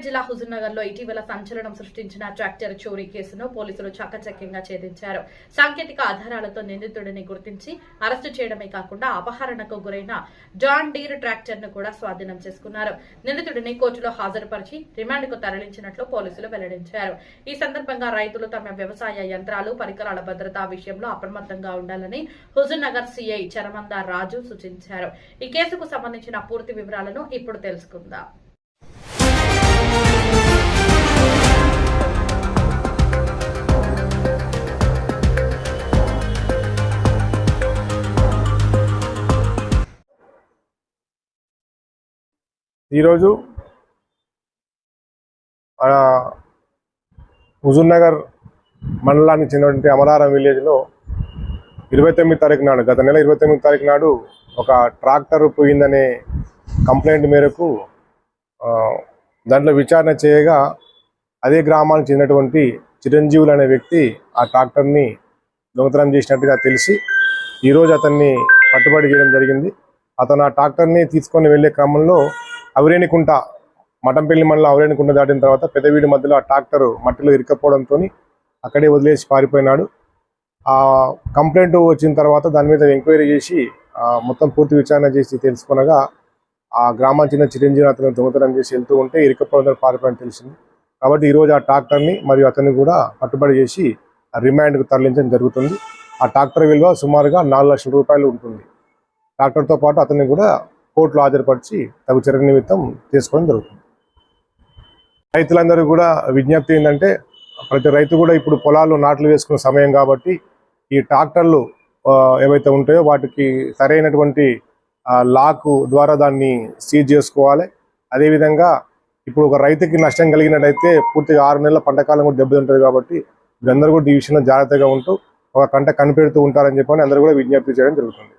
జిల్లా హుజూర్నగర్ లో ఇటీవల సంచలనం సృష్టించిన ట్రాక్టర్ చోరీ కేసును పోలీసులు చాకచక్యంగా ఛేదించారు. సాంకేతిక ఆధారాలతో నిందితుడిని గుర్తించి అరెస్టు చేయడమే కాకుండా అపహరణకు గురైన జాన్ డీర్ ట్రాక్టర్ ను కూడా స్వాధీనం చేసుకున్నారు. నిందితుడిని కోర్టులో హాజరుపరిచి రిమాండ్కు తరలించినట్లు పోలీసులు వెల్లడించారు. ఈ సందర్భంగా రైతులు తమ వ్యవసాయ యంత్రాలు, పరికరాల భద్రతా విషయంలో అప్రమత్తంగా ఉండాలని హుజూర్నగర్ సీఐ చరమందార్ రాజు సూచించారు. ఈ కేసుకు సంబంధించిన పూర్తి వివరాలను ఇప్పుడు తెలుసుకుందాం. ఈరోజు హుజూర్నగర్ మండలానికి చెందినటువంటి అమలారం విలేజ్లో 29 తారీఖు నాడు, గత నెల 29 తారీఖు నాడు ఒక ట్రాక్టర్ పోయిందనే కంప్లైంట్ మేరకు దాంట్లో విచారణ చేయగా అదే గ్రామానికి చెందినటువంటి చిరంజీవులు అనే వ్యక్తి ఆ ట్రాక్టర్ని దొంగతనం చేసినట్టుగా తెలిసి ఈరోజు అతన్ని పట్టుబడి చేయడం జరిగింది. అతను ఆ ట్రాక్టర్ని తీసుకొని వెళ్లే క్రమంలో అవిరేణికుంట, మఠంపల్లి మండలం అవిరేణికుంట దాటిన తర్వాత పెద్దవీడి మధ్యలో ఆ ట్రాక్టర్ మట్టిలో ఇరుక్కపోవడంతో అక్కడే వదిలేసి పారిపోయినాడు. ఆ కంప్లైంట్ వచ్చిన తర్వాత దాని మీద ఎంక్వైరీ చేసి మొత్తం పూర్తి విచారణ చేసి తెలుసుకునగా ఆ గ్రామానికి చెందిన చిరంజీవి అతను దొంగతనం చేసి వెళ్తూ ఉంటే ఇరుక్కపోవడం పారిపోయినట్టు తెలిసింది. కాబట్టి ఈరోజు ఆ ట్రాక్టర్ని మరియు అతన్ని కూడా పట్టుబడి చేసి రిమాండ్కు తరలించడం జరుగుతుంది. ఆ ట్రాక్టర్ విలువ సుమారుగా 4 లక్షల రూపాయలు ఉంటుంది. ట్రాక్టర్తో పాటు అతన్ని కూడా కోర్టులో హాజరుపరిచి తగు చర్య నిమిత్తం తీసుకోవడం జరుగుతుంది. రైతులందరూ కూడా విజ్ఞప్తి ఏంటంటే, ప్రతి రైతు కూడా ఇప్పుడు పొలాలు నాట్లు వేసుకునే సమయం కాబట్టి ఈ ట్రాక్టర్లు ఏవైతే ఉంటాయో వాటికి సరైనటువంటి లాక్ ద్వారా దాన్ని సీజ్ చేసుకోవాలి. అదేవిధంగా ఇప్పుడు ఒక రైతుకి నష్టం కలిగినట్టయితే పూర్తిగా 6 నెలల పంట కాలం కూడా దెబ్బతింటుంది. కాబట్టి మీరందరూ కూడా ఈ విషయంలో జాగ్రత్తగా ఉంటూ ఒక కంట కనిపెడుతూ ఉంటారని చెప్పని అందరూ కూడా విజ్ఞప్తి చేయడం జరుగుతుంది.